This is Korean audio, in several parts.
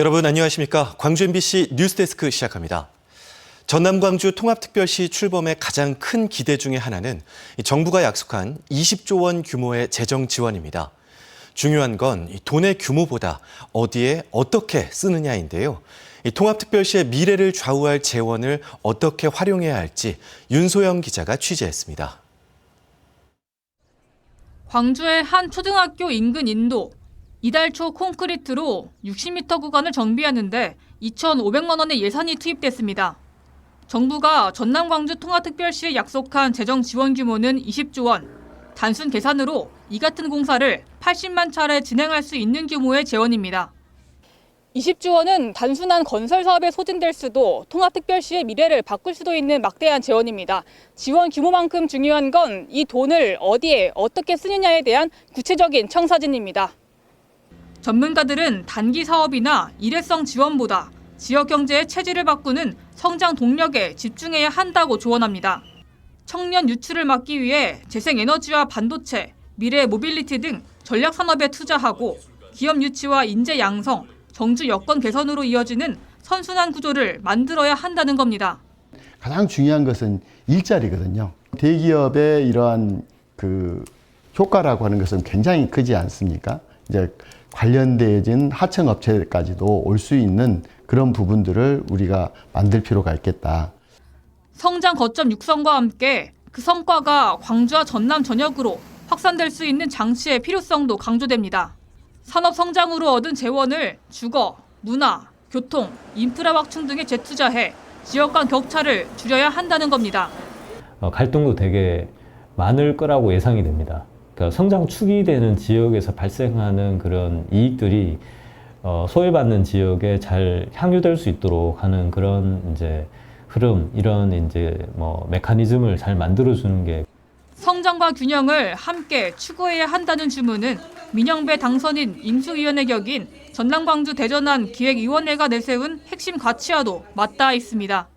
여러분 안녕하십니까? 광주 MBC 뉴스데스크 시작합니다. 전남 광주 통합특별시 출범의 가장 큰 기대 중에 하나는 정부가 약속한 20조 원 규모의 재정 지원입니다. 중요한 건 돈의 규모보다 어디에 어떻게 쓰느냐인데요. 통합특별시의 미래를 좌우할 재원을 어떻게 활용해야 할지 윤소영 기자가 취재했습니다. 광주의 한 초등학교 인근 인도. 이달 초 콘크리트로 60m 구간을 정비하는데 2,500만 원의 예산이 투입됐습니다. 정부가 전남 광주 통합특별시에 약속한 재정 지원 규모는 20조 원. 단순 계산으로 이 같은 공사를 80만 차례 진행할 수 있는 규모의 재원입니다. 20조 원은 단순한 건설 사업에 소진될 수도 통합특별시의 미래를 바꿀 수도 있는 막대한 재원입니다. 지원 규모만큼 중요한 건 이 돈을 어디에 어떻게 쓰느냐에 대한 구체적인 청사진입니다. 전문가들은 단기 사업이나 일회성 지원보다 지역 경제의 체질을 바꾸는 성장 동력에 집중해야 한다고 조언합니다. 청년 유출을 막기 위해 재생에너지와 반도체, 미래 모빌리티 등 전략 산업에 투자하고 기업 유치와 인재 양성, 정주 여건 개선으로 이어지는 선순환 구조를 만들어야 한다는 겁니다. 가장 중요한 것은 일자리거든요. 대기업의 이러한 효과라고 하는 것은 굉장히 크지 않습니까? 이제 관련되어진 하청업체까지도 올 수 있는 그런 부분들을 우리가 만들 필요가 있겠다. 성장 거점 육성과 함께 그 성과가 광주와 전남 전역으로 확산될 수 있는 장치의 필요성도 강조됩니다. 산업 성장으로 얻은 재원을 주거, 문화, 교통, 인프라 확충 등에 재투자해 지역 간 격차를 줄여야 한다는 겁니다. 갈등도 되게 많을 거라고 예상이 됩니다. 그러니까 성장 축이 되는 지역에서 발생하는 그런 이익들이 소외받는 지역에 잘 향유될 수 있도록 하는 그런 흐름, 이런 메커니즘을 잘 만들어주는 게. 성장과 균형을 함께 추구해야 한다는 주문은 민영배 당선인 인수위원회 격인 전남 광주 대전안 기획위원회가 내세운 핵심 가치와도 맞닿아 있습니다.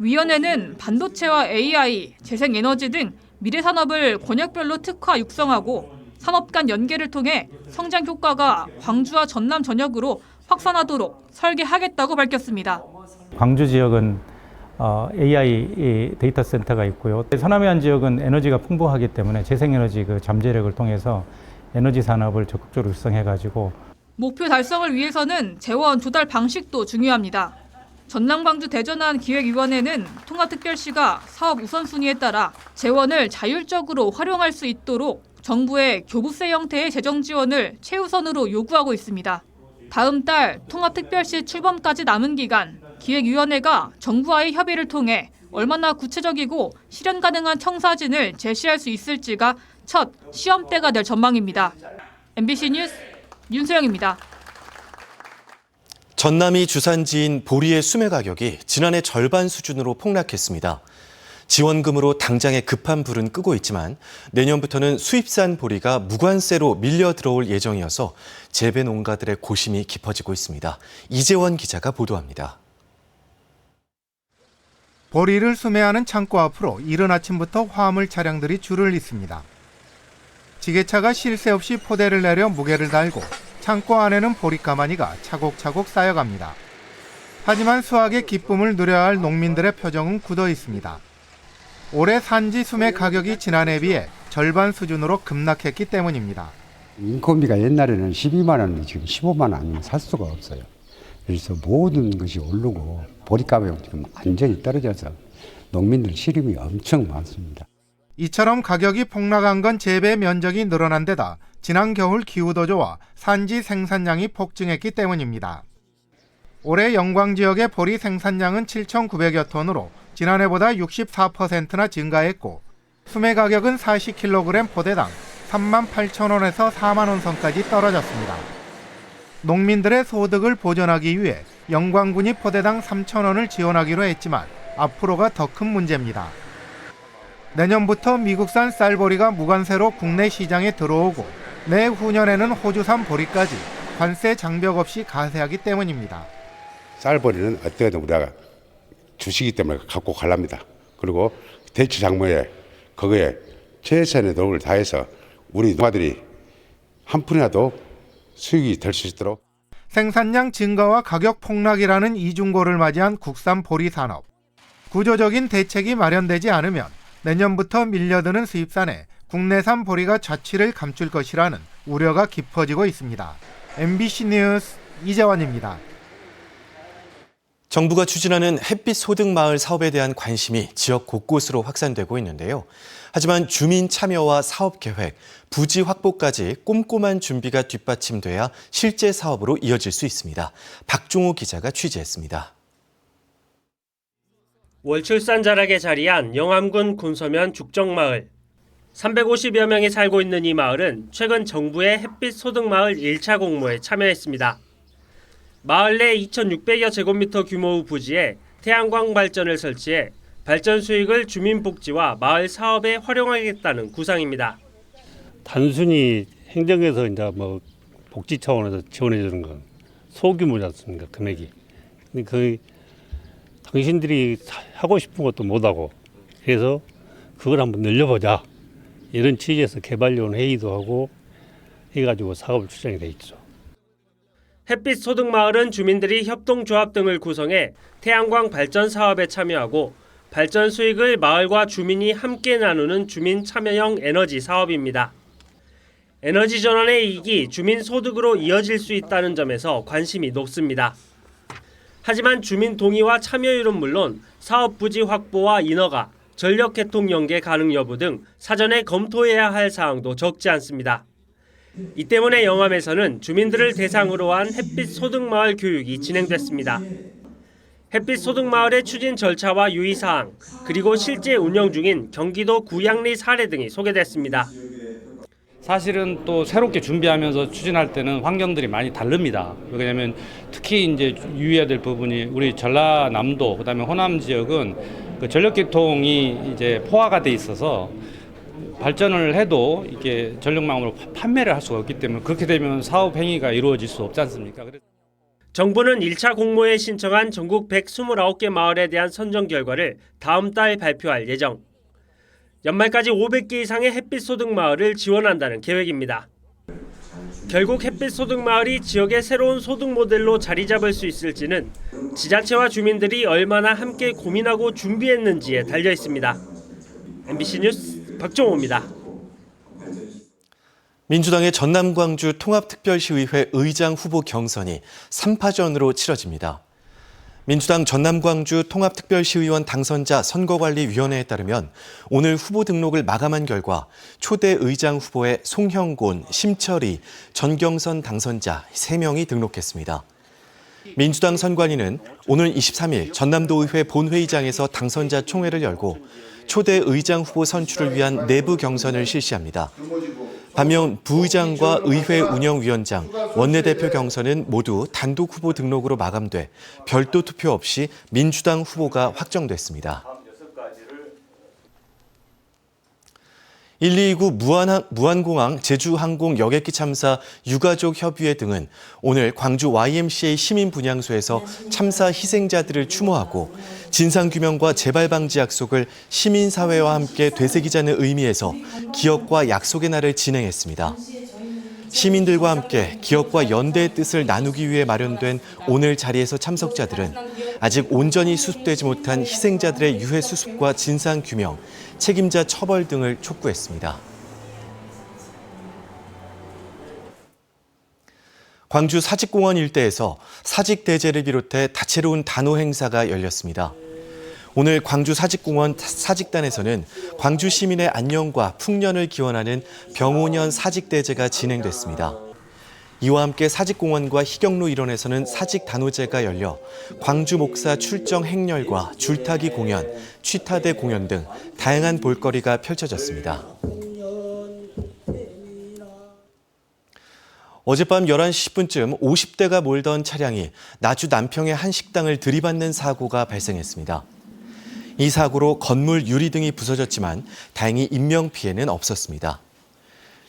위원회는 반도체와 AI, 재생에너지 등 미래 산업을 권역별로 특화 육성하고 산업 간 연계를 통해 성장 효과가 광주와 전남 전역으로 확산하도록 설계하겠다고 밝혔습니다. 광주 지역은 AI 데이터 센터가 있고요. 서남해안 지역은 에너지가 풍부하기 때문에 재생에너지 잠재력을 통해서 에너지 산업을 적극적으로 육성해가지고 목표 달성을 위해서는 재원 조달 방식도 중요합니다. 전남 광주 대전안 기획위원회는 통합특별시가 사업 우선순위에 따라 재원을 자율적으로 활용할 수 있도록 정부의 교부세 형태의 재정 지원을 최우선으로 요구하고 있습니다. 다음 달 통합특별시 출범까지 남은 기간 기획위원회가 정부와의 협의를 통해 얼마나 구체적이고 실현 가능한 청사진을 제시할 수 있을지가 첫 시험대가 될 전망입니다. MBC 뉴스 윤소영입니다. 전남이 주산지인 보리의 수매 가격이 지난해 절반 수준으로 폭락했습니다. 지원금으로 당장의 급한 불은 끄고 있지만 내년부터는 수입산 보리가 무관세로 밀려 들어올 예정이어서 재배 농가들의 고심이 깊어지고 있습니다. 이재원 기자가 보도합니다. 보리를 수매하는 창고 앞으로 이른 아침부터 화물 차량들이 줄을 잇습니다. 지게차가 쉴 새 없이 포대를 내려 무게를 달고 창고 안에는 보리가마니가 차곡차곡 쌓여갑니다. 하지만 수확의 기쁨을 누려야 할 농민들의 표정은 굳어 있습니다. 올해 산지 수매 가격이 지난해에 비해 절반 수준으로 급락했기 때문입니다. 인건비가 옛날에는 12만 원인데 지금 15만 원 아니면 살 수가 없어요. 그래서 모든 것이 오르고 보리가격이 지금 완전히 떨어져서 농민들 시름이 엄청 많습니다. 이처럼 가격이 폭락한 건 재배 면적이 늘어난 데다 지난 겨울 기후도 좋아 산지 생산량이 폭증했기 때문입니다. 올해 영광 지역의 보리 생산량은 7,900여 톤으로 지난해보다 64%나 증가했고 수매 가격은 40kg 포대당 38,000원에서 4만 원 선까지 떨어졌습니다. 농민들의 소득을 보전하기 위해 영광군이 포대당 3,000원을 지원하기로 했지만 앞으로가 더 큰 문제입니다. 내년부터 미국산 쌀보리가 무관세로 국내 시장에 들어오고 내후년에는 호주산 보리까지 관세 장벽 없이 가세하기 때문입니다. 쌀보리는 어떻게든 우리가 주시기 때문에 갖고 가랍니다. 그리고 대추 작물에 거기에 최선의 노력을 다해서 우리 농가들이 한 푼이라도 수익이 될 수 있도록. 생산량 증가와 가격 폭락이라는 이중고를 맞이한 국산 보리 산업. 구조적인 대책이 마련되지 않으면 내년부터 밀려드는 수입산에 국내산 보리가 좌치를 감출 것이라는 우려가 깊어지고 있습니다. MBC 뉴스 이재환입니다. 정부가 추진하는 햇빛 소득 마을 사업에 대한 관심이 지역 곳곳으로 확산되고 있는데요. 하지만 주민 참여와 사업 계획, 부지 확보까지 꼼꼼한 준비가 뒷받침돼야 실제 사업으로 이어질 수 있습니다. 박종호 기자가 취재했습니다. 월출산 자락에 자리한 영암군 군서면 죽정마을. 350여 명이 살고 있는 이 마을은 최근 정부의 햇빛 소득 마을 1차 공모에 참여했습니다. 마을 내 2,600여 제곱미터 규모의 부지에 태양광 발전을 설치해 발전 수익을 주민복지와 마을 사업에 활용하겠다는 구상입니다. 단순히 행정에서 이제 뭐 복지 차원에서 지원해 주는 건 소규모지 않습니까? 금액이. 근데 당신들이 하고 싶은 것도 못 하고 그래서 그걸 한번 늘려보자. 이런 취지에서 개발위원 회의도 하고 해가지고 사업을 추진하게 돼 있죠. 햇빛 소득 마을은 주민들이 협동조합 등을 구성해 태양광 발전 사업에 참여하고 발전 수익을 마을과 주민이 함께 나누는 주민 참여형 에너지 사업입니다. 에너지 전환의 이익이 주민 소득으로 이어질 수 있다는 점에서 관심이 높습니다. 하지만 주민 동의와 참여율은 물론 사업 부지 확보와 인허가, 전력 개통 연계 가능 여부 등 사전에 검토해야 할 사항도 적지 않습니다. 이 때문에 영암에서는 주민들을 대상으로 한 햇빛 소득 마을 교육이 진행됐습니다. 햇빛 소득 마을의 추진 절차와 유의사항, 그리고 실제 운영 중인 경기도 구양리 사례 등이 소개됐습니다. 사실은 또 새롭게 준비하면서 추진할 때는 환경들이 많이 다릅니다. 왜냐하면 특히 이제 유의해야 될 부분이 우리 전라남도, 그다음에 호남 지역은 그 전력계통이 이제 포화가 돼 있어서 발전을 해도 이게 전력망으로 판매를 할 수가 없기 때문에 그렇게 되면 사업 행위가 이루어질 수 없지 않습니까? 정부는 1차 공모에 신청한 전국 129개 마을에 대한 선정 결과를 다음 달 발표할 예정. 연말까지 500개 이상의 햇빛 소득 마을을 지원한다는 계획입니다. 결국 햇빛 소득 마을이 지역의 새로운 소득 모델로 자리 잡을 수 있을지는 지자체와 주민들이 얼마나 함께 고민하고 준비했는지에 달려 있습니다. MBC 뉴스 박종호입니다. 민주당의 전남 광주 통합특별시의회 의장 후보 경선이 3파전으로 치러집니다. 민주당 전남 광주 통합특별시의원 당선자 선거관리위원회에 따르면 오늘 후보 등록을 마감한 결과 초대 의장 후보에 송형곤, 심철희, 전경선 당선자 3명이 등록했습니다. 민주당 선관위는 오늘 23일 전남도의회 본회의장에서 당선자 총회를 열고 초대 의장 후보 선출을 위한 내부 경선을 실시합니다. 반면 부의장과 의회 운영위원장, 원내대표 경선은 모두 단독 후보 등록으로 마감돼 별도 투표 없이 민주당 후보가 확정됐습니다. 129 무안공항 제주항공 여객기 참사 유가족 협의회 등은 오늘 광주 YMCA 시민분향소에서 참사 희생자들을 추모하고 진상규명과 재발방지 약속을 시민사회와 함께 되새기자는 의미에서 기억과 약속의 날을 진행했습니다. 시민들과 함께 기억과 연대의 뜻을 나누기 위해 마련된 오늘 자리에서 참석자들은 아직 온전히 수습되지 못한 희생자들의 유해 수습과 진상규명, 책임자 처벌 등을 촉구했습니다. 광주 사직공원 일대에서 사직대제를 비롯해 다채로운 단오 행사가 열렸습니다. 오늘 광주 사직공원 사직단에서는 광주 시민의 안녕과 풍년을 기원하는 병오년 사직대제가 진행됐습니다. 이와 함께 사직공원과 희경로 일원에서는 사직단오제가 열려 광주 목사 출정 행렬과 줄타기 공연, 취타대 공연 등 다양한 볼거리가 펼쳐졌습니다. 어젯밤 11시 10분쯤 50대가 몰던 차량이 나주 남평의 한 식당을 들이받는 사고가 발생했습니다. 이 사고로 건물 유리 등이 부서졌지만 다행히 인명피해는 없었습니다.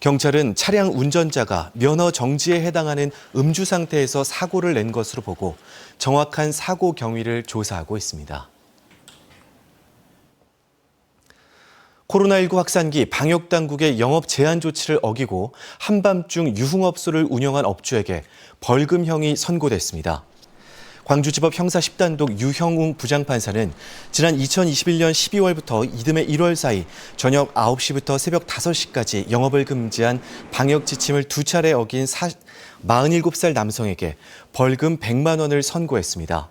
경찰은 차량 운전자가 면허 정지에 해당하는 음주 상태에서 사고를 낸 것으로 보고 정확한 사고 경위를 조사하고 있습니다. 코로나19 확산기 방역당국의 영업 제한 조치를 어기고 한밤중 유흥업소를 운영한 업주에게 벌금형이 선고됐습니다. 광주지법 형사 10단독 유형웅 부장판사는 지난 2021년 12월부터 이듬해 1월 사이 저녁 9시부터 새벽 5시까지 영업을 금지한 방역 지침을 2차례 어긴 47살 남성에게 벌금 100만 원을 선고했습니다.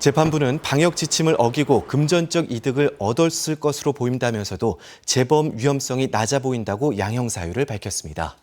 재판부는 방역 지침을 어기고 금전적 이득을 얻었을 것으로 보인다면서도 재범 위험성이 낮아 보인다고 양형 사유를 밝혔습니다.